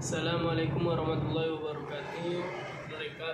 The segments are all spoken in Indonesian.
Assalamualaikum warahmatullahi wabarakatuh.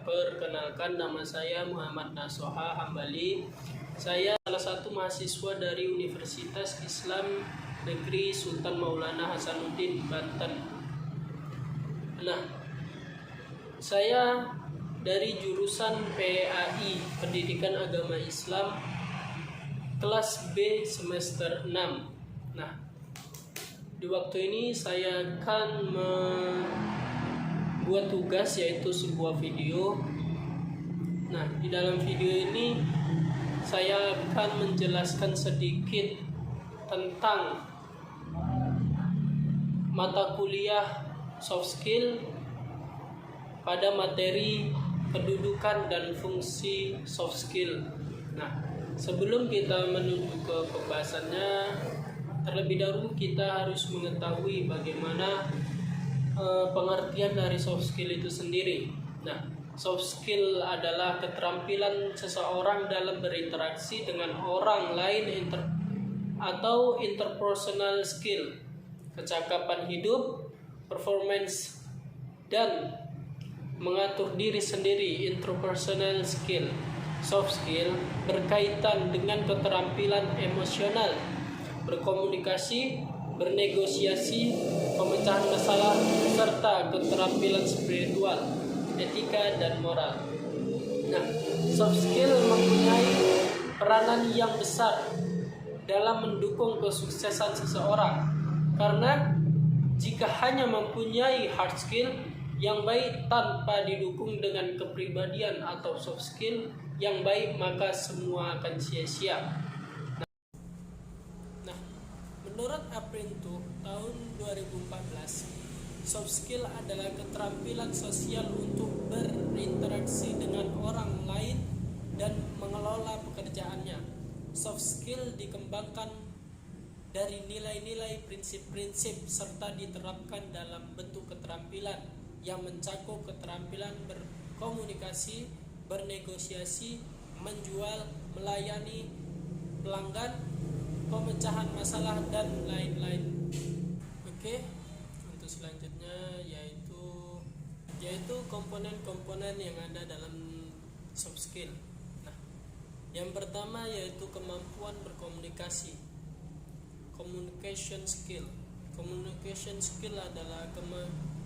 Perkenalkan, nama saya Muhammad Nasoha Hambali. Saya salah satu mahasiswa dari Universitas Islam Negeri Sultan Maulana Hasanuddin, Banten. Nah, saya dari jurusan PAI Pendidikan Agama Islam kelas B semester 6. Nah, di waktu ini saya akan membuat tugas, yaitu sebuah video. Nah, di dalam video ini saya akan menjelaskan sedikit tentang mata kuliah soft skill pada materi kedudukan dan fungsi soft skill. Nah, sebelum kita menuju ke pembahasannya, terlebih dahulu kita harus mengetahui bagaimana pengertian dari soft skill itu sendiri. Nah, soft skill adalah keterampilan seseorang dalam berinteraksi dengan orang lain atau interpersonal skill, kecakapan hidup, performance, dan mengatur diri sendiri, interpersonal skill. Soft skill berkaitan dengan keterampilan emosional, berkomunikasi, bernegosiasi, pemecahan masalah, serta keterampilan spiritual, etika, dan moral. Nah, soft skill mempunyai peranan yang besar dalam mendukung kesuksesan seseorang, karena jika hanya mempunyai hard skill yang baik tanpa didukung dengan kepribadian atau soft skill yang baik, maka semua akan sia-sia. Menurut Aprinto tahun 2014, soft skill adalah keterampilan sosial untuk berinteraksi dengan orang lain dan mengelola pekerjaannya. Soft skill dikembangkan dari nilai-nilai, prinsip-prinsip, serta diterapkan dalam bentuk keterampilan yang mencakup keterampilan berkomunikasi, bernegosiasi, menjual, melayani pelanggan, pemecahan masalah, dan lain-lain. Oke, untuk selanjutnya yaitu komponen-komponen yang ada dalam soft skill. Nah, yang pertama yaitu kemampuan berkomunikasi. Communication skill. Communication skill adalah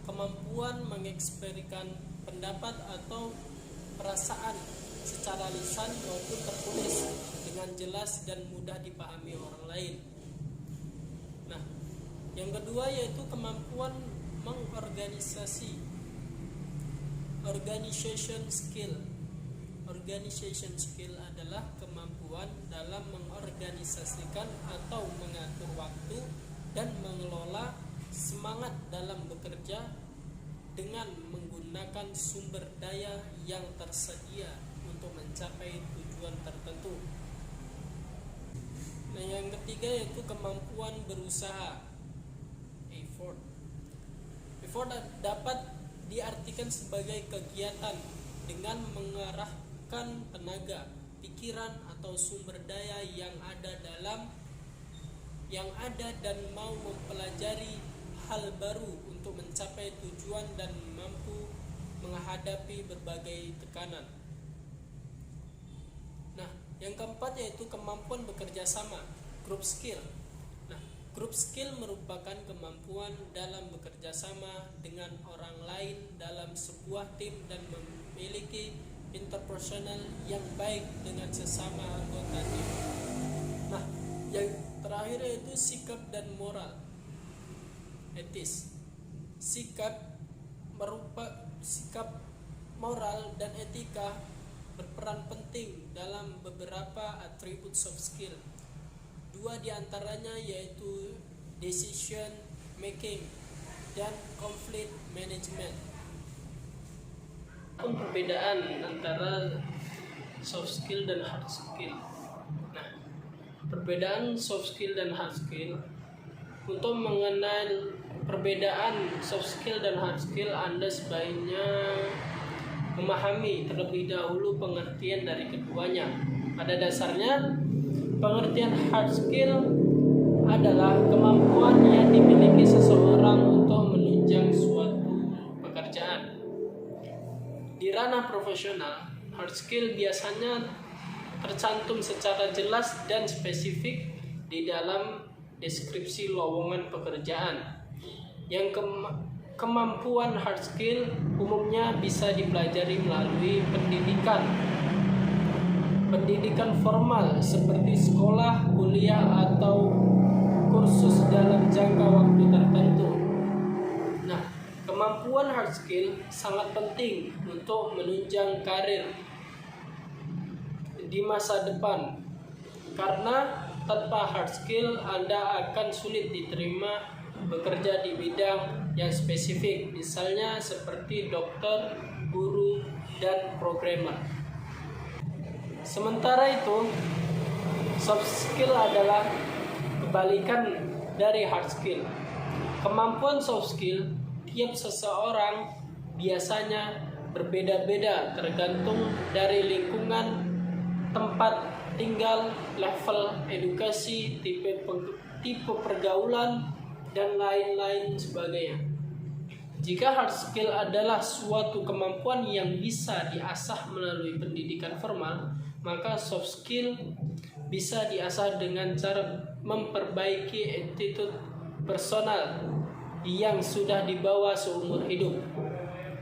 kemampuan mengekspresikan pendapat atau perasaan secara lisan maupun tertulis dengan jelas dan mudah dipahami orang lain. Nah, yang kedua yaitu kemampuan mengorganisasi. Organization skill. Organization skill adalah kemampuan dalam mengorganisasikan atau mengatur waktu dan mengelola semangat dalam bekerja dengan menggunakan sumber daya yang tersedia untuk mencapai tujuan tertentu. Nah, yang ketiga yaitu kemampuan berusaha. Effort dapat diartikan sebagai kegiatan dengan mengarahkan tenaga, pikiran, atau sumber daya yang ada dan mau mempelajari hal baru untuk mencapai tujuan dan mampu menghadapi berbagai tekanan. Nah, yang keempat yaitu kemampuan bekerja sama, group skill. Nah, group skill merupakan kemampuan dalam bekerja sama dengan orang lain dalam sebuah tim dan memiliki interpersonal yang baik dengan sesama anggota tim. Nah, yang terakhir yaitu sikap dan moral, etis. Sikap moral dan etika berperan penting dalam beberapa atribut soft skill. Dua di antaranya yaitu decision making dan conflict management. Perbedaan antara soft skill dan hard skill. Nah, perbedaan soft skill dan hard skill. Untuk mengenal perbedaan soft skill dan hard skill, Anda sebaiknya memahami terlebih dahulu pengertian dari keduanya. Pada dasarnya, pengertian hard skill adalah kemampuan yang dimiliki seseorang untuk menunjang suatu ranah profesional, hard skill biasanya tercantum secara jelas dan spesifik di dalam deskripsi lowongan pekerjaan. Yang kemampuan hard skill umumnya bisa dipelajari melalui pendidikan formal seperti sekolah, kuliah, atau kursus dalam jangka waktu tertentu. Nah, kemampuan hard skill sangat penting untuk menunjang karir di masa depan, karena tanpa hard skill Anda akan sulit diterima bekerja di bidang yang spesifik, misalnya seperti dokter, guru, dan programmer. Sementara itu, soft skill adalah kebalikan dari hard skill. Kemampuan soft skill tiap seseorang biasanya berbeda-beda tergantung dari lingkungan tempat tinggal, level edukasi, tipe pergaulan, dan lain-lain sebagainya. Jika hard skill adalah suatu kemampuan yang bisa diasah melalui pendidikan formal, maka soft skill bisa diasah dengan cara memperbaiki attitude personal yang sudah dibawa seumur hidup.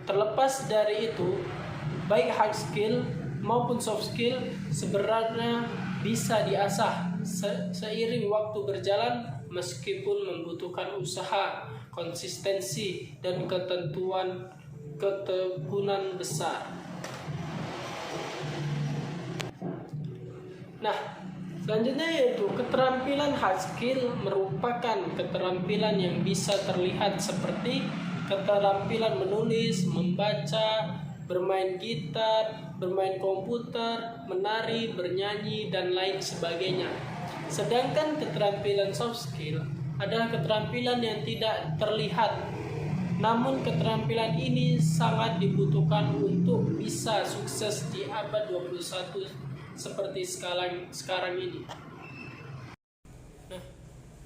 Terlepas dari itu, baik hard skill maupun soft skill sebenarnya bisa diasah seiring waktu berjalan, meskipun membutuhkan usaha, konsistensi, dan ketekunan besar. Nah, selanjutnya yaitu keterampilan hard skill merupakan keterampilan yang bisa terlihat seperti keterampilan menulis, membaca, bermain gitar, bermain komputer, menari, bernyanyi, dan lain sebagainya. Sedangkan keterampilan soft skill adalah keterampilan yang tidak terlihat, namun keterampilan ini sangat dibutuhkan untuk bisa sukses di abad 21 seperti sekarang ini. Nah,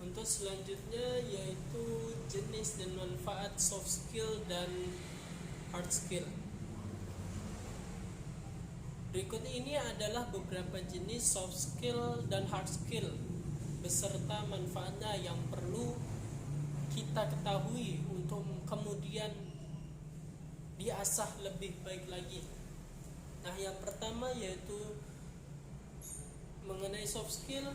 untuk selanjutnya yaitu jenis dan manfaat soft skill dan hard skill. Berikut ini adalah beberapa jenis soft skill dan hard skill beserta manfaatnya yang perlu kita ketahui untuk kemudian diasah lebih baik lagi. Nah, yang pertama yaitu mengenai soft skill,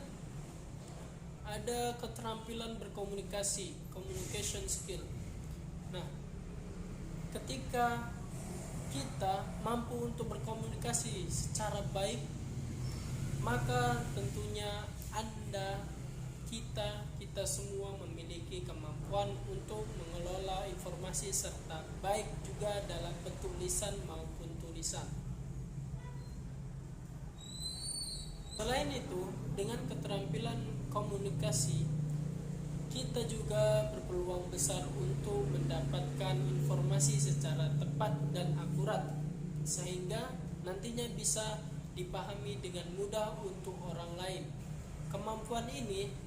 ada keterampilan berkomunikasi, communication skill. Nah, ketika kita mampu untuk berkomunikasi secara baik, maka tentunya kita semua memiliki kemampuan untuk mengelola informasi serta baik juga dalam bentuk lisan maupun tulisan. Selain itu, dengan keterampilan komunikasi, kita juga berpeluang besar untuk mendapatkan informasi secara tepat dan akurat, sehingga nantinya bisa dipahami dengan mudah untuk orang lain. Kemampuan ini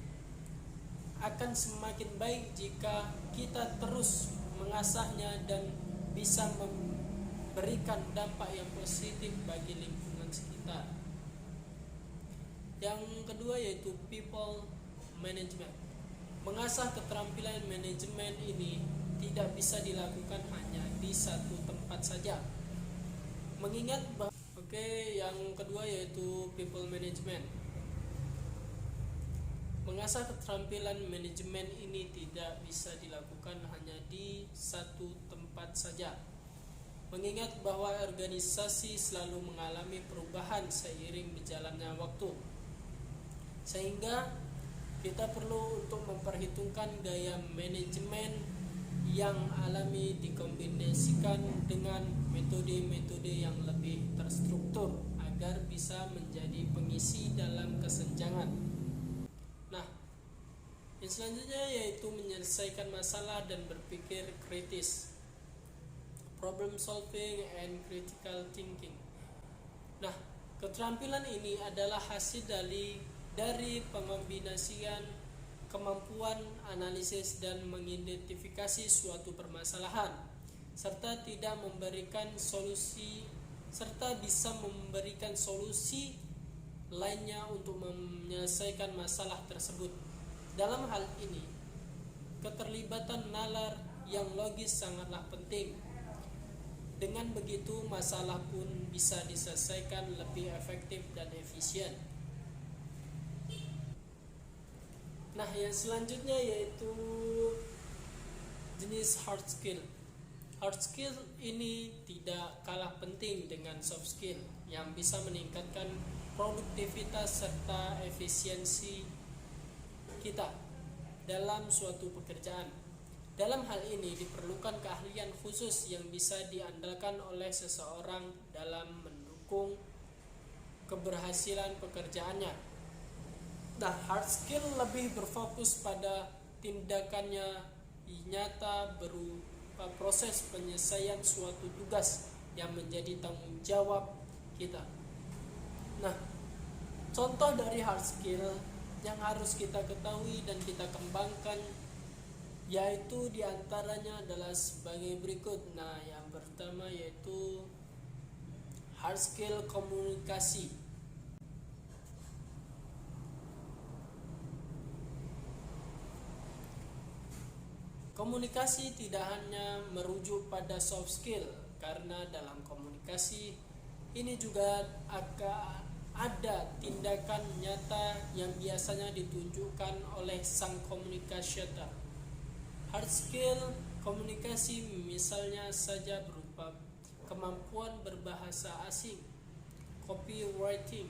akan semakin baik jika kita terus mengasahnya dan bisa memberikan dampak yang positif bagi lingkungan sekitar. Yang kedua yaitu people management. Mengasah keterampilan manajemen ini tidak bisa dilakukan hanya di satu tempat saja. Mengingat bahwa yang kedua yaitu people management. Mengasah keterampilan manajemen ini tidak bisa dilakukan hanya di satu tempat saja. Mengingat bahwa organisasi selalu mengalami perubahan seiring berjalannya waktu. Sehingga kita perlu untuk memperhitungkan gaya manajemen yang alami dikombinasikan dengan metode-metode yang lebih terstruktur agar bisa menjadi pengisi dalam kesenjangan. Nah, yang selanjutnya yaitu menyelesaikan masalah dan berpikir kritis, problem solving and critical thinking. Nah, keterampilan ini adalah hasil dari pengombinasian kemampuan analisis dan mengidentifikasi suatu permasalahan serta tidak memberikan solusi serta bisa memberikan solusi lainnya untuk menyelesaikan masalah tersebut. Dalam hal ini, keterlibatan nalar yang logis sangatlah penting. Dengan begitu, masalah pun bisa diselesaikan lebih efektif dan efisien. Nah, yang selanjutnya yaitu jenis hard skill. Hard skill ini tidak kalah penting dengan soft skill yang bisa meningkatkan produktivitas serta efisiensi kita dalam suatu pekerjaan. Dalam hal ini diperlukan keahlian khusus yang bisa diandalkan oleh seseorang dalam mendukung keberhasilan pekerjaannya. Nah, hard skill lebih berfokus pada tindakannya nyata berupa proses penyelesaian suatu tugas yang menjadi tanggung jawab kita. Nah, contoh dari hard skill yang harus kita ketahui dan kita kembangkan yaitu diantaranya adalah sebagai berikut. Nah, yang pertama yaitu hard skill komunikasi. Komunikasi tidak hanya merujuk pada soft skill, karena dalam komunikasi ini juga akan ada tindakan nyata yang biasanya ditunjukkan oleh sang communicator. Hard skill komunikasi misalnya saja berupa kemampuan berbahasa asing, copywriting,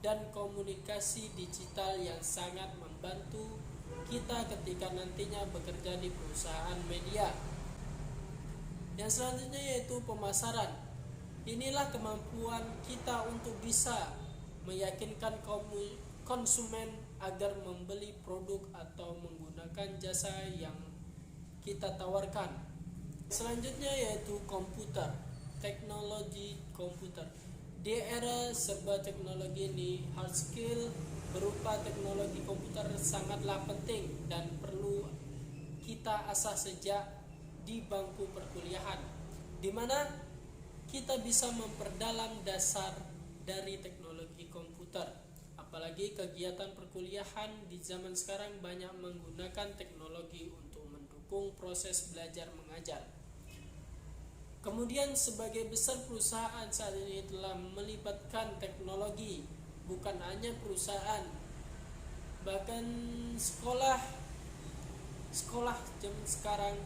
dan komunikasi digital yang sangat membantu kita ketika nantinya bekerja di perusahaan media. Yang selanjutnya yaitu pemasaran. Inilah kemampuan kita untuk bisa meyakinkan konsumen agar membeli produk atau menggunakan jasa yang kita tawarkan. Selanjutnya yaitu komputer, teknologi komputer. Di era serba teknologi ini, hard skill berupa teknologi komputer sangatlah penting dan perlu kita asah sejak di bangku perkuliahan, di mana kita bisa memperdalam dasar dari teknologi komputer. Apalagi kegiatan perkuliahan di zaman sekarang banyak menggunakan teknologi untuk mendukung proses belajar mengajar. Kemudian sebagai besar perusahaan saat ini telah melibatkan teknologi, bukan hanya perusahaan, bahkan sekolah zaman sekarang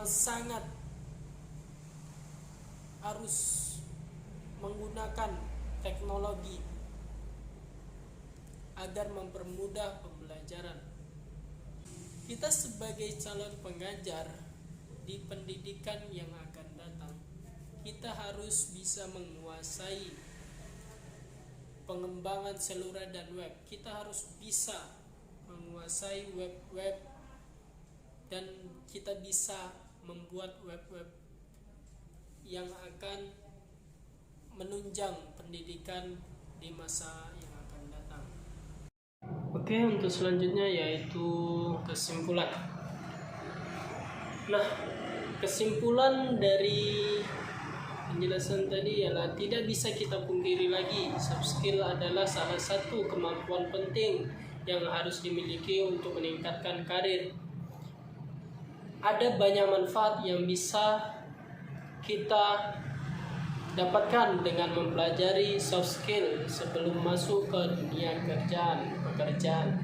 sangat harus menggunakan teknologi agar mempermudah pembelajaran. Kita sebagai calon pengajar di pendidikan yang akan datang, kita harus bisa menguasai pengembangan seluler dan web. Kita harus bisa menguasai web dan kita bisa membuat web yang akan menunjang pendidikan di masa yang akan datang. Oke, untuk selanjutnya yaitu kesimpulan. Nah, kesimpulan dari penjelasan tadi ialah tidak bisa kita pungkiri lagi, soft skill adalah salah satu kemampuan penting yang harus dimiliki untuk meningkatkan karir. Ada banyak manfaat yang bisa kita dapatkan dengan mempelajari soft skill sebelum masuk ke dunia pekerjaan.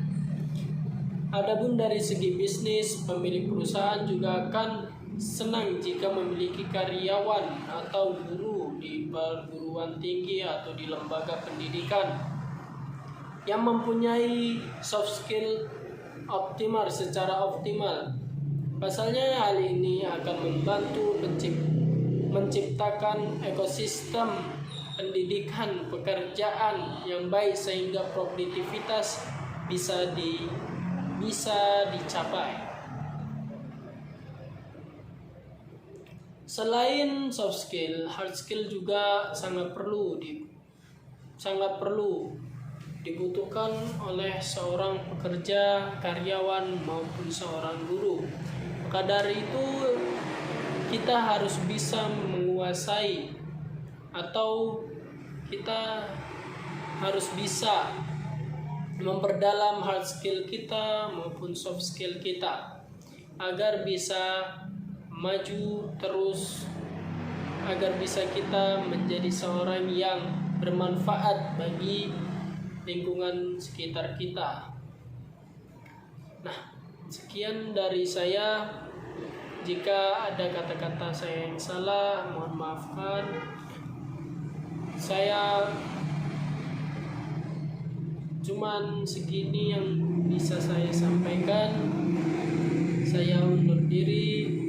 Adapun dari segi bisnis, pemilik perusahaan juga akan senang jika memiliki karyawan atau guru di perguruan tinggi atau di lembaga pendidikan yang mempunyai soft skill secara optimal. Pasalnya hal ini akan membantu menciptakan ekosistem pendidikan pekerjaan yang baik sehingga produktivitas bisa dicapai. Selain soft skill, hard skill juga sangat perlu dibutuhkan oleh seorang pekerja, karyawan maupun seorang guru. Maka dari itu kita harus bisa menguasai menguasai atau kita harus bisa memperdalam hard skill kita maupun soft skill kita agar bisa maju terus, agar bisa kita menjadi seorang yang bermanfaat bagi lingkungan sekitar kita. Nah, sekian dari saya. Jika ada kata-kata saya yang salah, mohon maafkan. Saya cuman segini yang bisa saya sampaikan. Saya undur diri.